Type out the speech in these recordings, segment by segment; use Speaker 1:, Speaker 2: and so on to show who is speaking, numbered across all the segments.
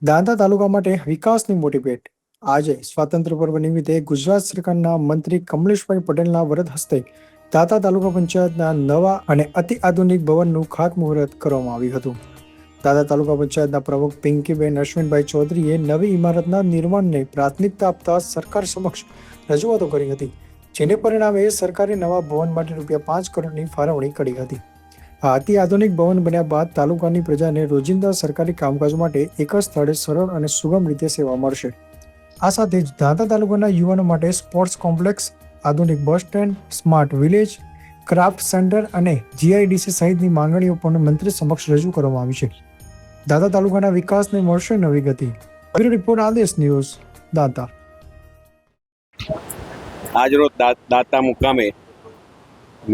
Speaker 1: દાંતા તાલુકા માટે વિકાસની મોટી ભેટ. આજે સ્વાતંત્ર્ય પર્વ નિમિત્તે ગુજરાત સરકારના મંત્રી કમલેશભાઈ પટેલના વરદ હસ્તે દાંતા તાલુકા પંચાયતના નવા અને અતિ આધુનિક ભવનનું ખાતમુહૂર્ત કરવામાં આવ્યું હતું. દાંતા તાલુકા પંચાયતના પ્રમુખ પિંકીબેન અશ્વિનભાઈ ચૌધરીએ નવી ઇમારતના નિર્માણને પ્રાથમિકતા આપતા સરકાર સમક્ષ રજૂઆતો કરી હતી, જેને પરિણામે સરકારે નવા ભવન માટે ₹5 કરોડની ફાળવણી કરી હતી. આ અતિ આધુનિક ભવન બન્યા બાદ તાલુકાની પ્રજાને રોજિંદા સરકારી કામકાજ માટે એક જ સ્થળે સરળ અને સુગમ રીતે સેવા મળશે. આ સાથે જ દાંતા તાલુકાના યુવાનો માટે સ્પોર્ટ્સ કોમ્પ્લેક્સ, આધુનિક bus stand, smart village, craft centre અને જીઆઈડીસી સહિતની માંગણીઓ પણ મંત્રી સમક્ષ રજૂ કરવામાં આવી છે. દાંતા તાલુકાના વિકાસને મળશે નવી ગતિ. બ્યુરો રિપોર્ટ, આદેશ ન્યૂઝ, દાંતા.
Speaker 2: આજરોજ દાંતા મુકામે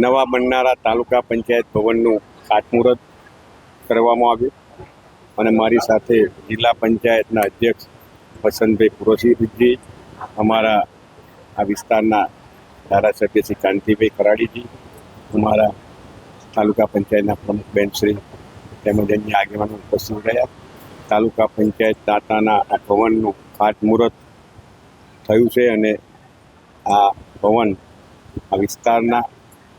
Speaker 2: નવા બનનારા તાલુકા પંચાયત ભવનનું ખાતમુહૂર્ત કરવામાં આવ્યું અને મારી સાથે જિલ્લા પંચાયતના અધ્યક્ષ વસંતભાઈ પુરોહિતજી, અમારા આ વિસ્તારના ધારાસભ્ય શ્રી કાંતિભાઈ કરાડીજી, અમારા તાલુકા પંચાયતના પ્રમુખ બેનશ્રી તેમજ અન્ય આગેવાનો ઉપસ્થિત રહ્યા. તાલુકા પંચાયત દાંતાના આ ભવનનું ખાતમુહૂર્ત થયું છે અને આ ભવન આ વિસ્તારના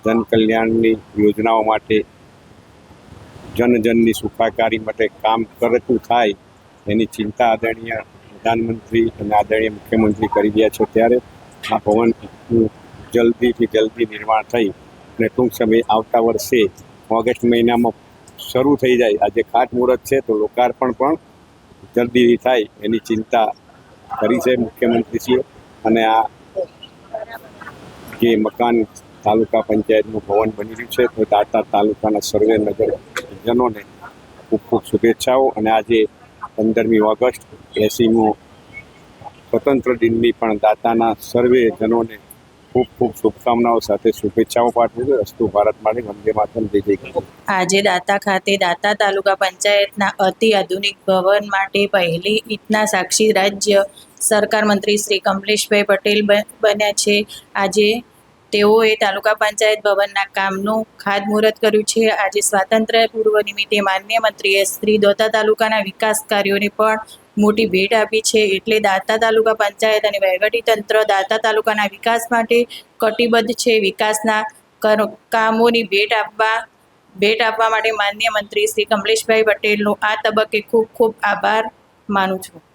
Speaker 2: જનકલ્યાણની યોજનાઓ માટે, જનજનની સુખાકારી માટે કામ કરતું થાય એની ચિંતા આદરણીય પ્રધાનમંત્રી અને આદરણીય મુખ્યમંત્રી કરી રહ્યા છે. ત્યારે આ ભવનનું જલ્દીથી જલ્દી નિર્માણ થઈ અને ટૂંક સમયે આવતા વર્ષે ઓગસ્ટ મહિનામાં શરૂ થઈ જાય. આજે ખાતમુહૂર્ત છે તો લોકાર્પણ પણ જલ્દીથી થાય એની ચિંતા કરી છે મુખ્યમંત્રીશ્રીએ. અને આ જે મકાન તાલુકા પંચાયતનું ભવન બની રહ્યું છે તો દાંતા તાલુકાના સર્વે નગરજનોને ખૂબ ખૂબ શુભેચ્છાઓ. અને આજે 15મી ઓગસ્ટ 80મો સ્વતંત્ર દિનની પણ દાંતાના સર્વે જનોને ખૂબ ખૂબ શુભકામનાઓ સાથે શુભેચ્છાઓ પાઠવું છું. અસ્તુ ભારત માટે, વંદે માતરમ, જય જય ગરવી.
Speaker 3: આજે દાંતા ખાતે દાંતા તાલુકા પંચાયતના અતિ આધુનિક ભવન માટે પહેલી ઈંટના સાક્ષી રાજ્ય સરકાર મંત્રી શ્રી કમલેશભાઈ પટેલ બન્યા છે. આજે તેઓએ તાલુકા પંચાયત ભવનના કામનું ખાતમુહૂર્ત કર્યું છે. આજે સ્વાતંત્ર્ય પૂર્વ નિમિત્તે માનનીય મંત્રીએ શ્રી દાંતા તાલુકાના વિકાસ કાર્યોને પણ મોટી ભેટ આપી છે. એટલે દાંતા તાલુકા પંચાયત અને વહીવટીતંત્ર દાંતા તાલુકાના વિકાસ માટે કટિબદ્ધ છે. વિકાસના કામોની ભેટ આપવા માટે માનનીય મંત્રી શ્રી કમલેશભાઈ પટેલનો આ તબક્કે ખૂબ ખૂબ આભાર માનું છું.